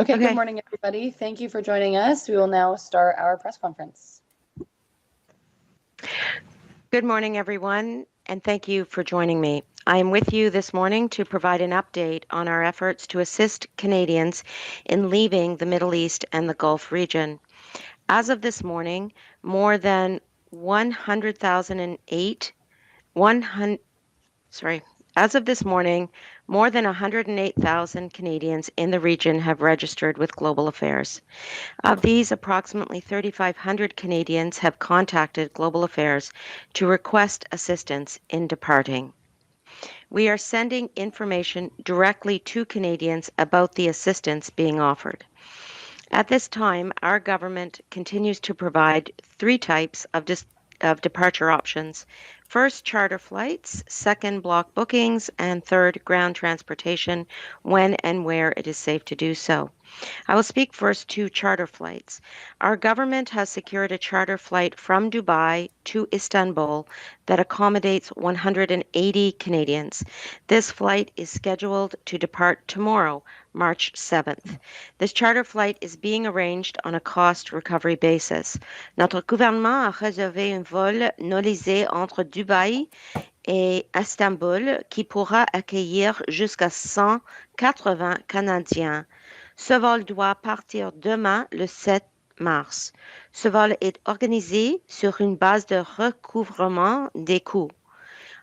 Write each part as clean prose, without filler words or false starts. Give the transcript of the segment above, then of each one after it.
Okay, good Okay. morning, everybody. Thank you for joining us. We will now start our press conference. Good morning, everyone, and thank you for joining me. I am with you this morning to provide an update on our efforts to assist Canadians in leaving the Middle East and the Gulf region. As of this morning, more than 100,008 100 sorry. As of this morning, more than 108,000 Canadians in the region have registered with Global Affairs. Of these, approximately 3,500 Canadians have contacted Global Affairs to request assistance in departing. We are sending information directly to Canadians about the assistance being offered. At this time, our government continues to provide three types of departure options. First, charter flights, second, block bookings, and third, ground transportation when and where it is safe to do so. I will speak first to charter flights. Our government has secured a charter flight from Dubai to Istanbul that accommodates 180 Canadians. This flight is scheduled to depart tomorrow, March 7th. This charter flight is being arranged on a cost recovery basis. Notre gouvernement a réservé un vol nolisé entre Dubaï et Istanbul qui pourra accueillir jusqu'à 180 Canadiens. Ce vol doit partir demain, le 7 mars. Ce vol est organisé sur une base de recouvrement des coûts.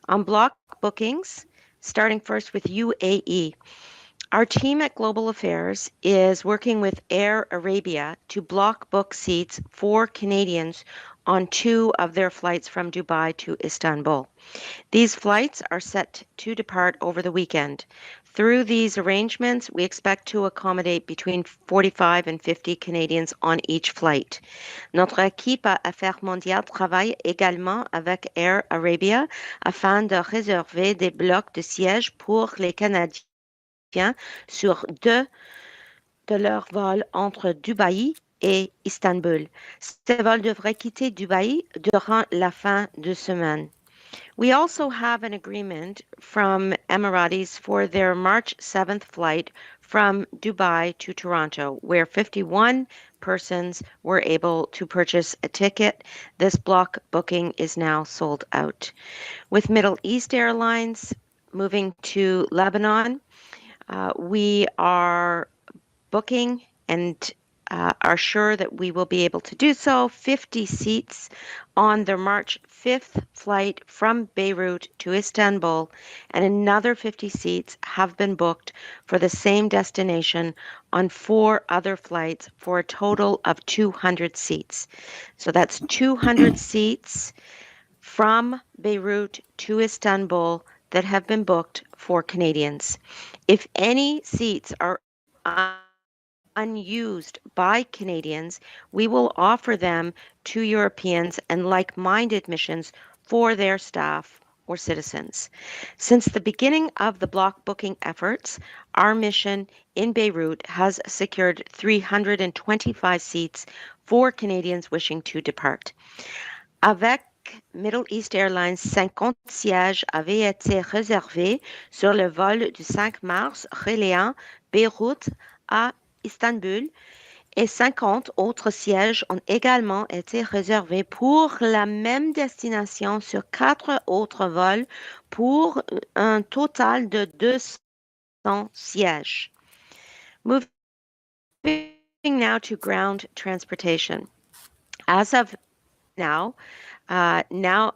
On block bookings, starting first with UAE. Our team at Global Affairs is working with Air Arabia to block book seats for Canadians on two of their flights from Dubai to Istanbul. These flights are set to depart over the weekend. Through these arrangements, we expect to accommodate between 45 and 50 Canadians on each flight. Notre équipe à Affaires mondiales travaille également avec Air Arabia afin de réserver des blocs de sièges pour les Canadiens sur deux de leurs vols entre Dubaï et Istanbul. Ces vols devraient quitter Dubaï durant la fin de semaine. We also have an agreement from Emiratis for their March 7th flight from Dubai to Toronto, where 51 persons were able to purchase a ticket. This block booking is now sold out. With Middle East Airlines moving to Lebanon, we are booking and are sure that we will be able to do so. 50 seats on the March 5th flight from Beirut to Istanbul, and another 50 seats have been booked for the same destination on 4 other flights for a total of 200 seats. So that's 200 seats from Beirut to Istanbul that have been booked for Canadians. If any seats are unused by Canadians, we will offer them to Europeans and like-minded missions for their staff or citizens. Since the beginning of the block booking efforts, our mission in Beirut has secured 325 seats for Canadians wishing to depart. Avec Middle East Airlines, 50 sièges avaient été réservés sur le vol du 5 mars reliant Beyrouth à Istanbul et 50 autres sièges ont également été réservés pour la même destination sur 4 autres vols pour un total de 200 sièges. Moving now to ground transportation. As of now,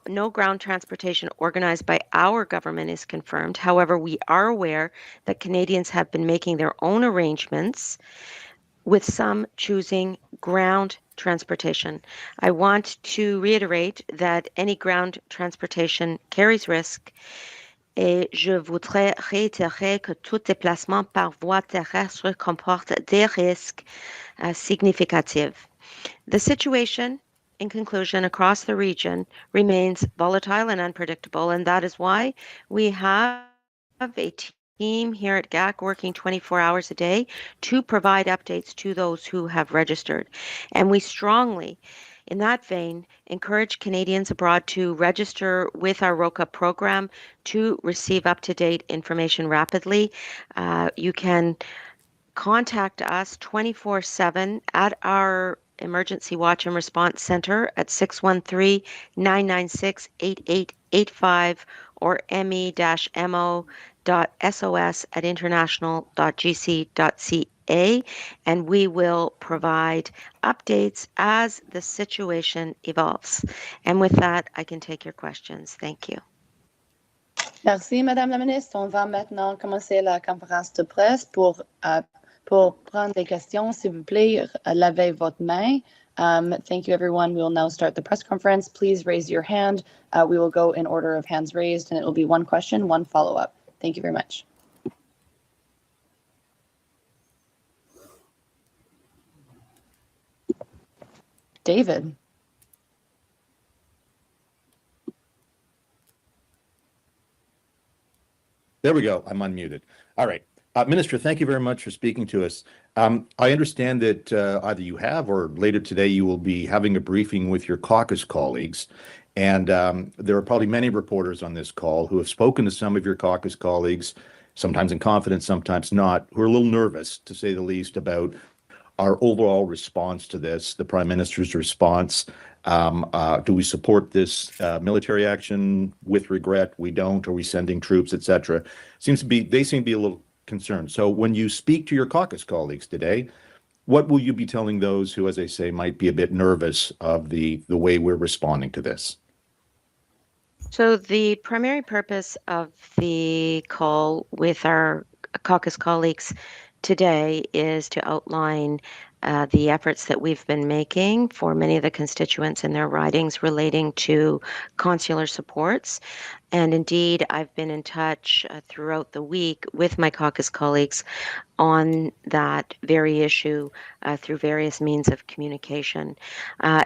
no ground transportation organized by our government is confirmed. However, we are aware that Canadians have been making their own arrangements, with some choosing ground transportation. I want to reiterate that any ground transportation carries risk, et je voudrais réitérer que tout déplacement par voie terrestre comporte des risques significatifs. The situation, in conclusion, across the region remains volatile and unpredictable, and that is why we have a team here at GAC working 24 hours a day to provide updates to those who have registered. And we strongly, in that vein, encourage Canadians abroad to register with our ROCA program to receive up-to-date information rapidly. You can contact us 24/7 at our Emergency Watch and Response Center at 613-996-8885 or me-mo.sos@international.gc.ca, and we will provide updates as the situation evolves. And with that, I can take your questions. Thank you. Merci, Madame la Ministre. On va maintenant commencer la conférence de presse. Pour prendre des questions, s'il vous plaît, lavez votre main. Thank you, everyone. We will now start the press conference. Please raise your hand. We will go in order of hands raised, and it will be one question, one follow-up. Thank you very much. David. There we go. I'm unmuted. All right. Minister, thank you very much for speaking to us. I understand that either you have or later today you will be having a briefing with your caucus colleagues. And there are probably many reporters on this call who have spoken to some of your caucus colleagues, sometimes in confidence, sometimes not, who are a little nervous, to say the least, about our overall response to this, the Prime Minister's response. Do we support this military action with regret? We don't. Are we sending troops, etc.? They seem to be a little concerned. So when you speak to your caucus colleagues today, what will you be telling those who, as I say, might be a bit nervous of the way we're responding to this? So the primary purpose of the call with our caucus colleagues today is to outline the efforts that we've been making for many of the constituents in their ridings relating to consular supports. And indeed, I've been in touch throughout the week with my caucus colleagues on that very issue through various means of communication.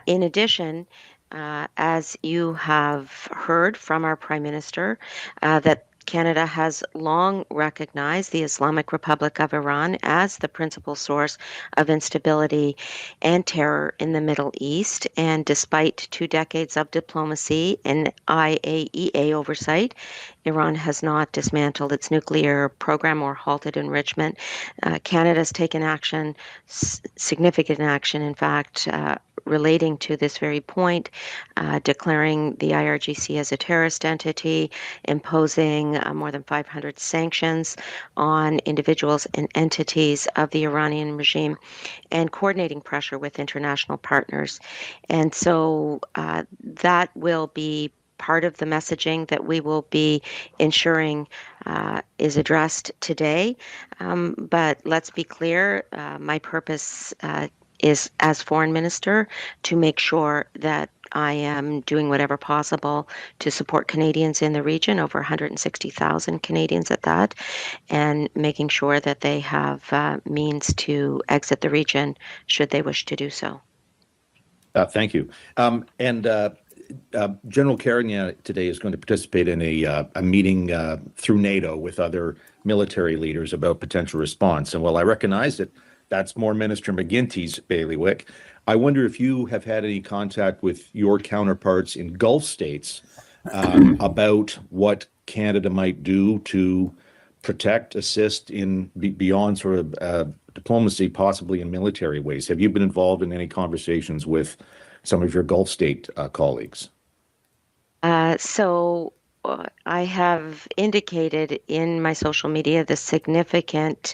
In addition, as you have heard from our Prime Minister, that Canada has long recognized the Islamic Republic of Iran as the principal source of instability and terror in the Middle East. And despite 2 decades of diplomacy and IAEA oversight, Iran has not dismantled its nuclear program or halted enrichment. Canada's taken action, significant action, in fact, relating to this very point, declaring the IRGC as a terrorist entity, imposing more than 500 sanctions on individuals and entities of the Iranian regime, and coordinating pressure with international partners. And so that will be part of the messaging that we will be ensuring is addressed today. But let's be clear, my purpose is, as Foreign Minister, to make sure that I am doing whatever possible to support Canadians in the region, over 160,000 Canadians at that, and making sure that they have means to exit the region should they wish to do so. Thank you. General Carignan today is going to participate in a meeting through NATO with other military leaders about potential response. And while I recognize that that's more Minister McGuinty's bailiwick, I wonder if you have had any contact with your counterparts in Gulf states about what Canada might do to protect, assist in beyond sort of diplomacy, possibly in military ways. Have you been involved in any conversations with some of your Gulf state colleagues? So I have indicated in my social media the significant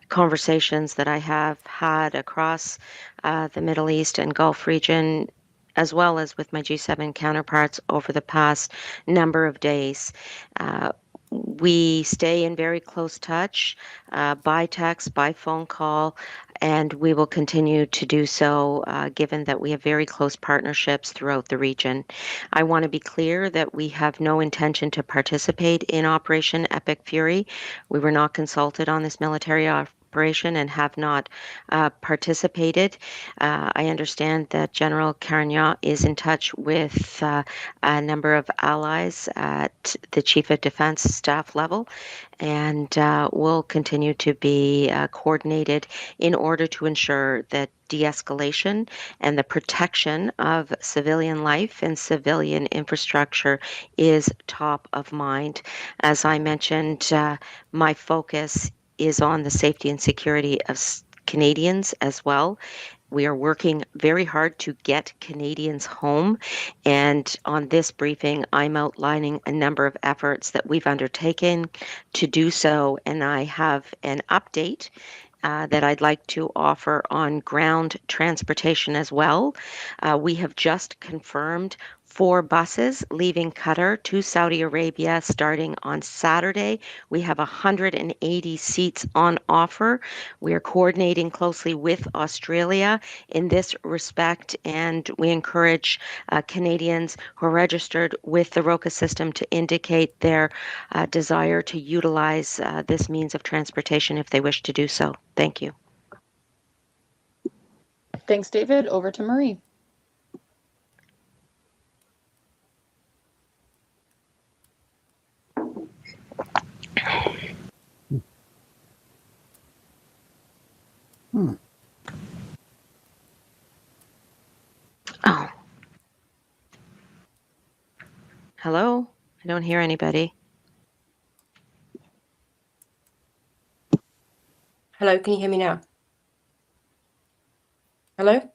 conversations that I have had across the Middle East and Gulf region, as well as with my G7 counterparts over the past number of days. We stay in very close touch by text, by phone call, and we will continue to do so given that we have very close partnerships throughout the region. I want to be clear that we have no intention to participate in Operation Epic Fury. We were not consulted on this military operation and have not participated. I understand that General Carignan is in touch with a number of allies at the Chief of Defense staff level, and will continue to be coordinated in order to ensure that de-escalation and the protection of civilian life and civilian infrastructure is top of mind. As I mentioned, my focus is on the safety and security of Canadians as well. We are working very hard to get Canadians home. And on this briefing, I'm outlining a number of efforts that we've undertaken to do so. And I have an update that I'd like to offer on ground transportation as well. We have just confirmed 4 buses leaving Qatar to Saudi Arabia starting on Saturday. We have 180 seats on offer. We are coordinating closely with Australia in this respect, and we encourage Canadians who are registered with the ROCA system to indicate their desire to utilize this means of transportation if they wish to do so. Thank you. Thanks, David. Over to Marie. Oh. Hello? I don't hear anybody. Hello, can you hear me now? Hello?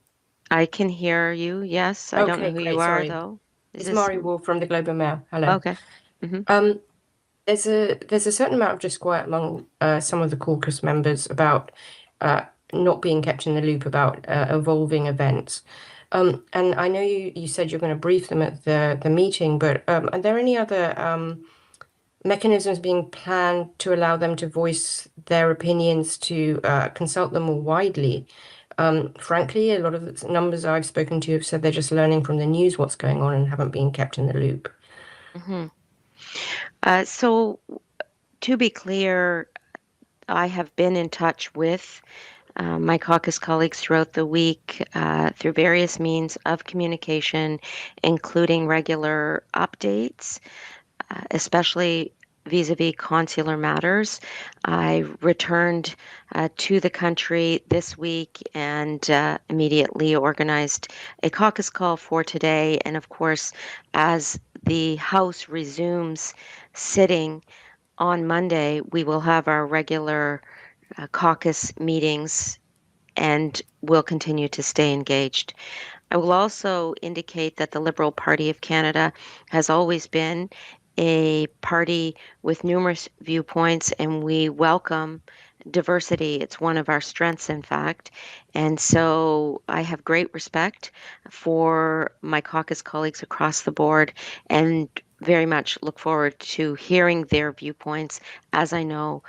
I can hear you, yes. I don't know Okay, who great, you are, sorry. though. It's Mari Wolf from the Globe and Mail. Hello. Okay. There's a certain amount of disquiet among some of the caucus members about not being kept in the loop about evolving events. And I know you said you're going to brief them at the meeting, but are there any other mechanisms being planned to allow them to voice their opinions, to consult them more widely? Frankly, a lot of the numbers I've spoken to have said they're just learning from the news what's going on and haven't been kept in the loop. So, to be clear, I have been in touch with my caucus colleagues throughout the week through various means of communication, including regular updates, especially vis-a-vis consular matters. I returned to the country this week and immediately organized a caucus call for today. And of course, as the House resumes sitting on Monday, we will have our regular caucus meetings and will continue to stay engaged. I will also indicate that the Liberal Party of Canada has always been a party with numerous viewpoints, and we welcome diversity. It's one of our strengths, in fact. And so I have great respect for my caucus colleagues across the board and very much look forward to hearing their viewpoints, as I know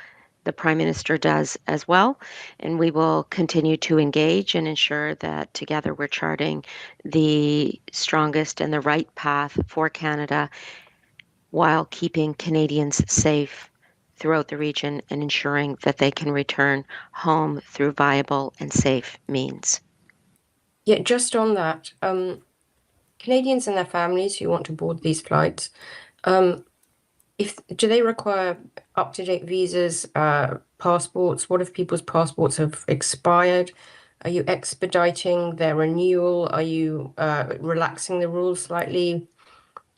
the Prime Minister does as well. And we will continue to engage and ensure that together we're charting the strongest and the right path for Canada while keeping Canadians safe throughout the region and ensuring that they can return home through viable and safe means. Yeah, just on that, Canadians and their families who want to board these flights, do they require up-to-date visas, passports? What if people's passports have expired? Are you expediting their renewal? Are you relaxing the rules slightly?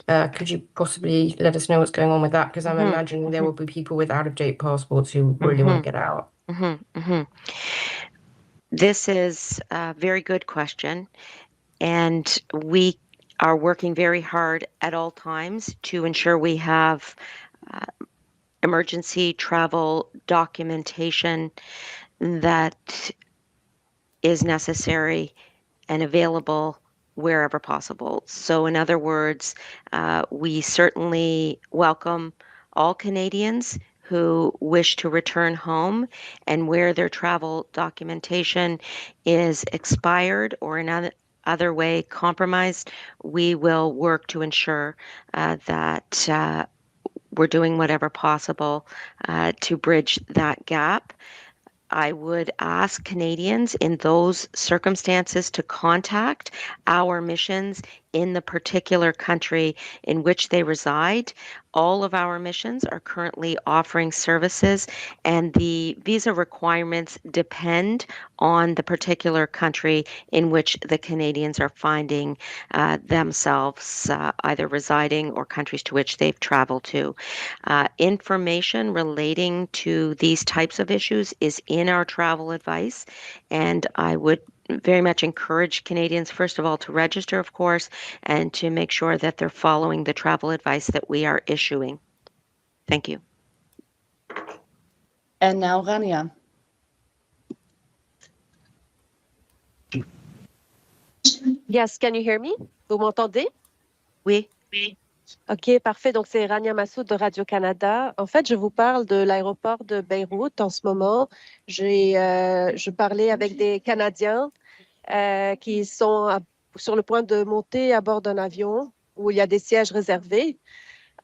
Could you possibly let us know what's going on with that? Because I'm imagining there will be people with out-of-date passports who really want to get out. This is a very good question, and we are working very hard at all times to ensure we have emergency travel documentation that is necessary and available wherever possible. So in other words, we certainly welcome all Canadians who wish to return home, and where their travel documentation is expired or in other way compromised, we will work to ensure that we're doing whatever possible to bridge that gap. I would ask Canadians in those circumstances to contact our missions in the particular country in which they reside. All of our missions are currently offering services, and the visa requirements depend on the particular country in which the Canadians are finding themselves either residing or countries to which they've traveled to. Information relating to these types of issues is in our travel advice, and I would very much encourage Canadians, first of all, to register, of course, and to make sure that they're following the travel advice that we are issuing. Thank you. And now, Rania. Yes, can you hear me? Vous m'entendez? Oui. OK, parfait. Donc, c'est Rania Massoud de Radio-Canada. En fait, je vous parle de l'aéroport de Beyrouth en ce moment. Je parlais avec des Canadiens qui sont sur le point de monter à bord d'un avion où il y a des sièges réservés.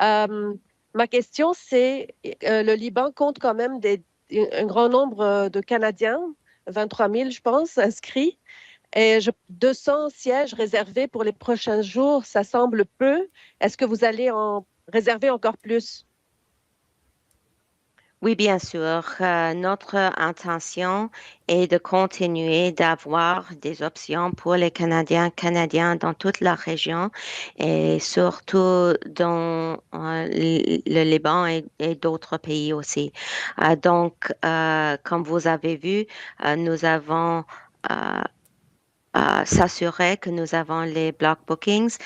Ma question, c'est, le Liban compte quand même un grand nombre de Canadiens, 23 000, je pense, inscrits. Et 200 sièges réservés pour les prochains jours, ça semble peu. Est-ce que vous allez en réserver encore plus? Oui, bien sûr. Notre intention est de continuer d'avoir des options pour les Canadiens dans toute la région et surtout dans le Liban et d'autres pays aussi. Donc, comme vous avez vu, nous avons s'assurer que nous avons les block bookings,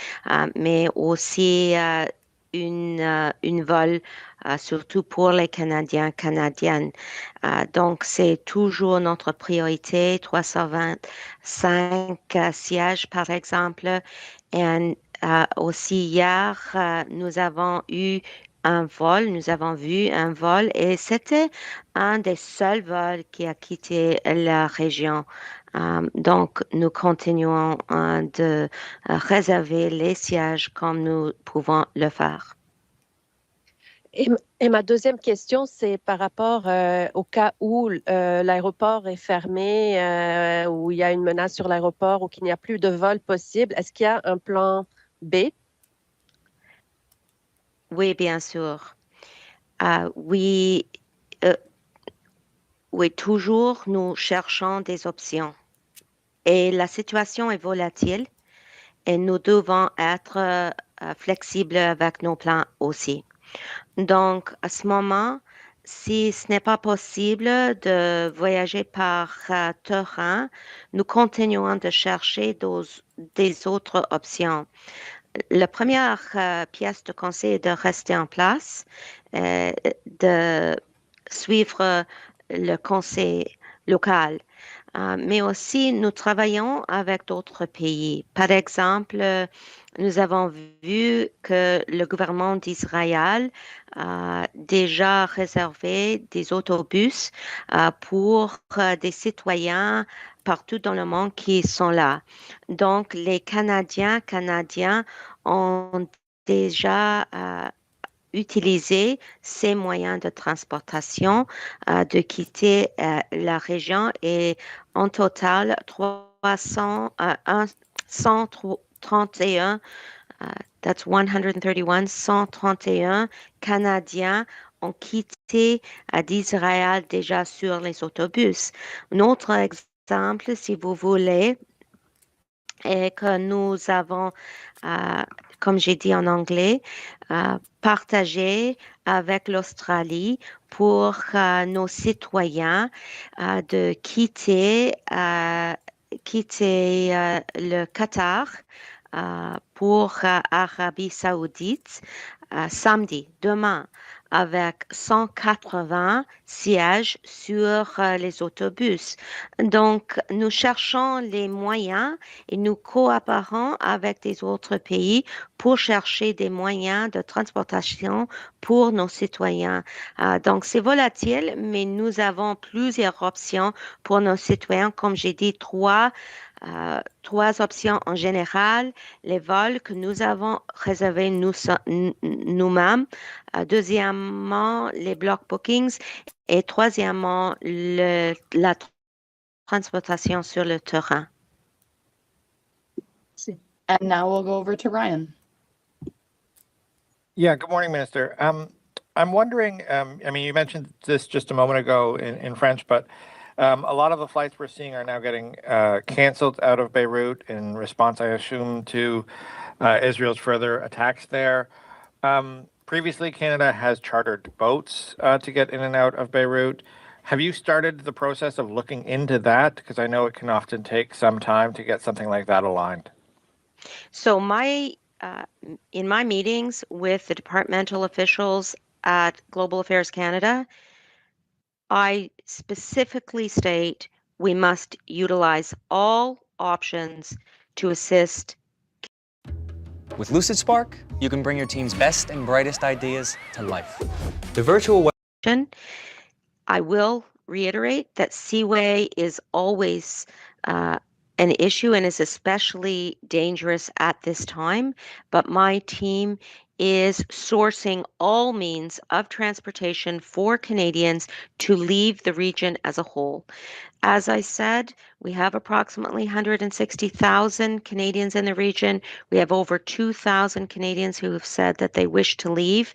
mais aussi une vol, surtout pour les Canadiennes. Donc, c'est toujours notre priorité, 325 sièges, par exemple. Et aussi hier, nous avons vu un vol et c'était un des seuls vols qui a quitté la région. Donc, nous continuons de réserver les sièges comme nous pouvons le faire. Et ma deuxième question, c'est par rapport au cas où l'aéroport est fermé, où il y a une menace sur l'aéroport, ou qu'il n'y a plus de vol possible. Est-ce qu'il y a un plan B? Oui, bien sûr. Oui, toujours nous cherchons des options. Et la situation est volatile et nous devons être flexibles avec nos plans aussi. Donc, à ce moment, si ce n'est pas possible de voyager par terrain, nous continuons de chercher des autres options. La première pièce de conseil est de rester en place, de suivre le conseil local. Mais aussi, nous travaillons avec d'autres pays. Par exemple, nous avons vu que le gouvernement d'Israël a déjà réservé des autobus pour des citoyens partout dans le monde qui sont là. Donc, les Canadiens ont déjà utiliser ces moyens de transportation, de quitter la région et en total 131, that's 131 Canadiens ont quitté d'Israël déjà sur les autobus. Un autre exemple, si vous voulez, est que nous avons, comme j'ai dit en anglais, partagé avec l'Australie pour nos citoyens de quitter le Qatar pour Arabie Saoudite samedi, demain, avec 180 sièges sur les autobus. Donc, nous cherchons les moyens et nous coopérons avec des autres pays pour chercher des moyens de transportation pour nos citoyens. Donc, c'est volatile, mais nous avons plusieurs options pour nos citoyens. Comme j'ai dit, trois options en général, les vols que nous avons réservés nous-mêmes. Deuxièmement, les block bookings. Et troisièmement, la transportation sur le terrain. And now we'll go over to Ryan. Yeah, good morning, Minister. I'm wondering, I mean, you mentioned this just a moment ago in French, but a lot of the flights we're seeing are now getting canceled out of Beirut in response, I assume, to Israel's further attacks there. Previously, Canada has chartered boats to get in and out of Beirut. Have you started the process of looking into that? Because I know it can often take some time to get something like that aligned. So in my meetings with the departmental officials at Global Affairs Canada, I specifically state we must utilize all options to assist. With Lucid Spark, you can bring your team's best and brightest ideas to life. The virtual I will reiterate that Seaway is always an issue and is especially dangerous at this time, but my team is sourcing all means of transportation for Canadians to leave the region as a whole. As I said, we have approximately 160,000 Canadians in the region. We have over 2,000 Canadians who have said that they wish to leave.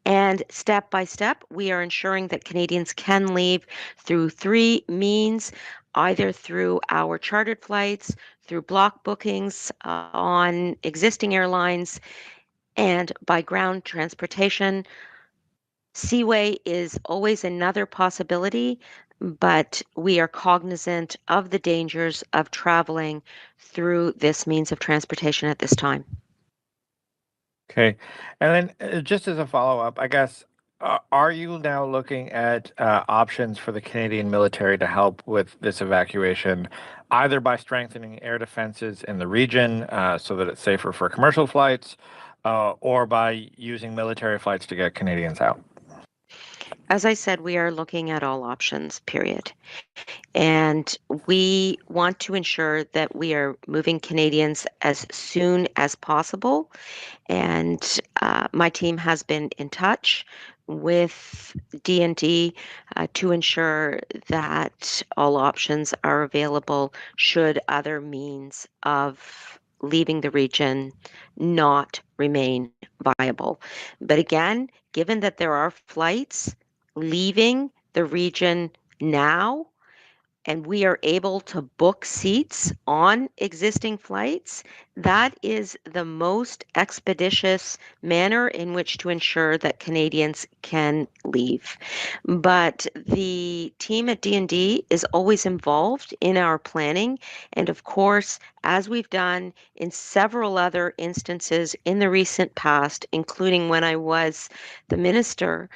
And step by step, we are ensuring that Canadians can leave through 3 means, either through our chartered flights, through block bookings on existing airlines, and by ground transportation. Seaway is always another possibility, but we are cognizant of the dangers of traveling through this means of transportation at this time. Okay. And then just as a follow-up, I guess, are you now looking at options for the Canadian military to help with this evacuation, either by strengthening air defenses in the region so that it's safer for commercial flights, or by using military flights to get Canadians out? As I said, we are looking at all options, period. And we want to ensure that we are moving Canadians as soon as possible. And my team has been in touch with D&D to ensure that all options are available should other means of leaving the region not remain viable. But again, given that there are flights leaving the region now, and we are able to book seats on existing flights, that is the most expeditious manner in which to ensure that Canadians can leave. But the team at D&D is always involved in our planning. And of course, as we've done in several other instances in the recent past, including when I was the minister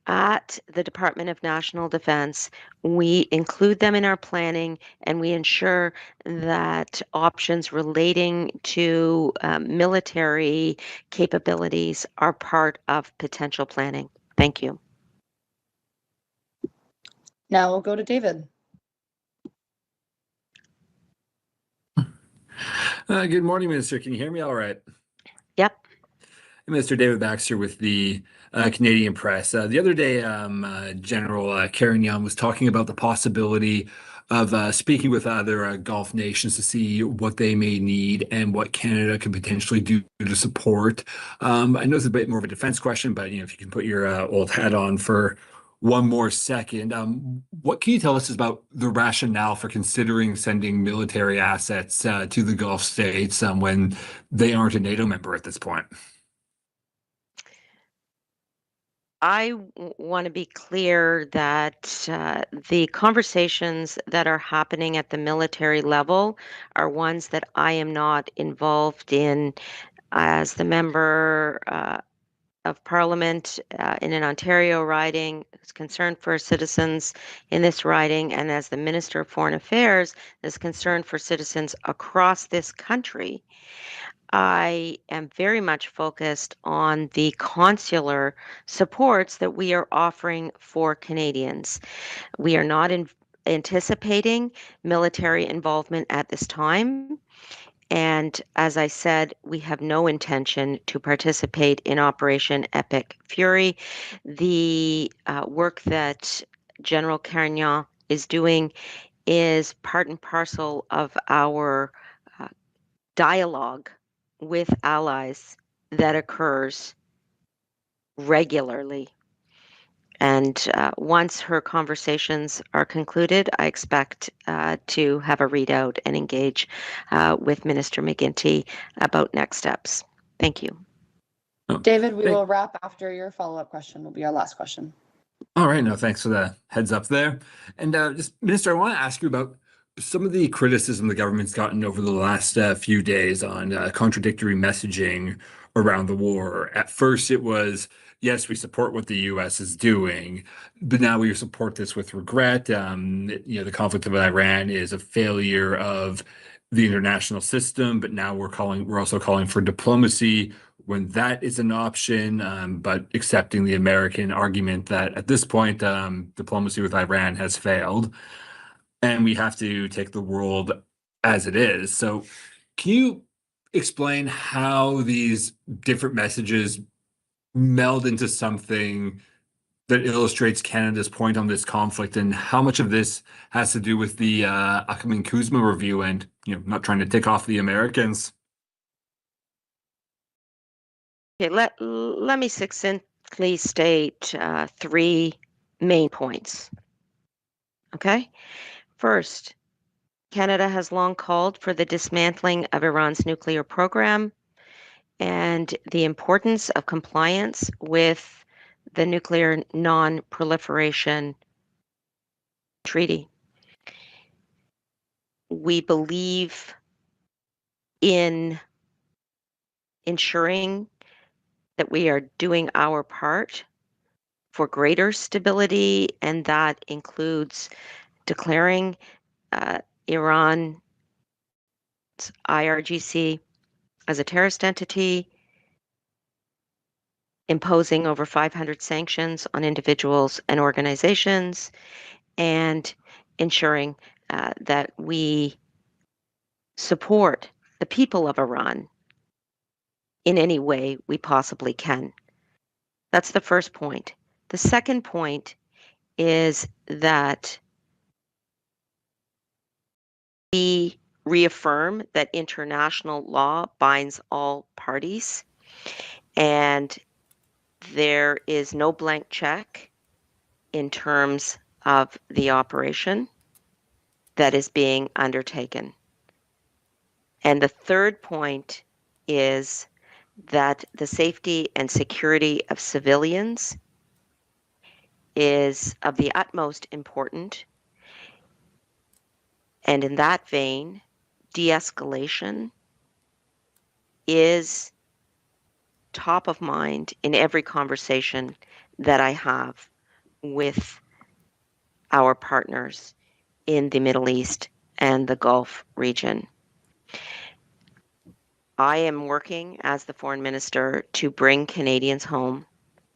at the Department of National Defense, we include them in our planning and we ensure that options relating to military capabilities are part of potential planning. Thank you. Now we'll go to David. Good morning, Minister. Can you hear me all right? Yep. Mr. David Baxter with the Canadian Press. The other day, General Karen Young was talking about the possibility of speaking with other Gulf nations to see what they may need and what Canada can potentially do to support. I know it's a bit more of a defense question, but if you can put your old hat on for one more second, what can you tell us about the rationale for considering sending military assets to the Gulf states when they aren't a NATO member at this point? I want to be clear that the conversations that are happening at the military level are ones that I am not involved in as the member of Parliament in an Ontario riding who's concerned for citizens in this riding, and as the Minister of Foreign Affairs is concerned for citizens across this country. I am very much focused on the consular supports that we are offering for Canadians. We are not anticipating military involvement at this time. And as I said, we have no intention to participate in Operation Epic Fury. The work that General Carignan is doing is part and parcel of our dialogue with allies that occurs regularly. And once her conversations are concluded, I expect to have a readout and engage with Minister McGuinty about next steps. Thank you. David, we will wrap after your follow-up question. Will be our last question. All right, no, thanks for the heads up there. And just, Minister, I want to ask you about some of the criticism the government's gotten over the last few days on contradictory messaging around the war. At first, it was, yes, we support what the U.S. is doing, but now we support this with regret. The conflict of Iran is a failure of the international system, but now we're also calling for diplomacy when that is an option, but accepting the American argument that at this point, diplomacy with Iran has failed, and we have to take the world as it is. So can you explain how these different messages meld into something that illustrates Canada's point on this conflict, and how much of this has to do with the upcoming Kuzma review and not trying to tick off the Americans? Okay, let me succinctly state 3 main points. Okay, first, Canada has long called for the dismantling of Iran's nuclear program and the importance of compliance with the Nuclear Non-Proliferation Treaty. We believe in ensuring that we are doing our part for greater stability, and that includes declaring Iran's IRGC as a terrorist entity, imposing over 500 sanctions on individuals and organizations, and ensuring that we support the people of Iran in any way we possibly can. That's the first point. The second point is that we reaffirm that international law binds all parties, and there is no blank check in terms of the operation that is being undertaken. And the third point is that the safety and security of civilians is of the utmost importance. And in that vein, de-escalation is top of mind in every conversation that I have with our partners in the Middle East and the Gulf region. I am working as the Foreign Minister to bring Canadians home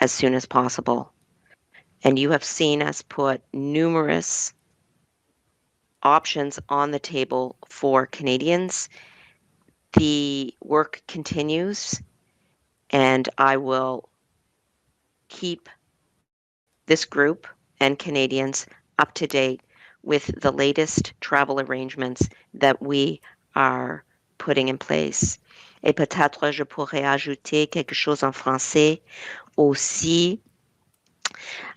as soon as possible. And you have seen us put numerous options on the table for Canadians. The work continues, and I will keep this group and Canadians up to date with the latest travel arrangements that we are putting in place. Et peut-être je pourrais ajouter quelque chose en français aussi.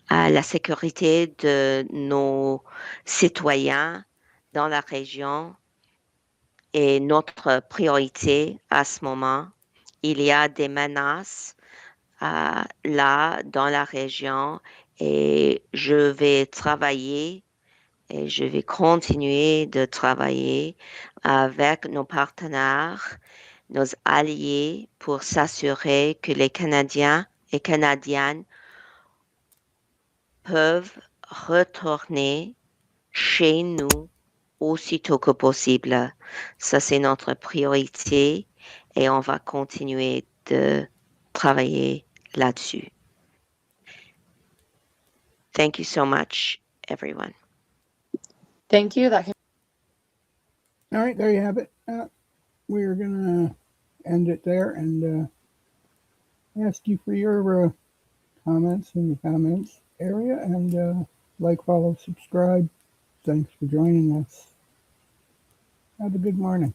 La sécurité de nos citoyens dans la région est notre priorité à ce moment. Il y a des menaces là dans la région, et je vais travailler et je vais continuer de travailler avec nos partenaires, nos alliés, pour s'assurer que les Canadiens et Canadiennes peuvent retourner chez nous aussitôt que possible. Ça, c'est notre priorité, et on va continuer de travailler là-dessus. Thank you so much, everyone. Thank you. All right, there you have it. We're going to end it there and ask you for your comments in the comments area, and like, follow, subscribe. Thanks for joining us. Have a good morning.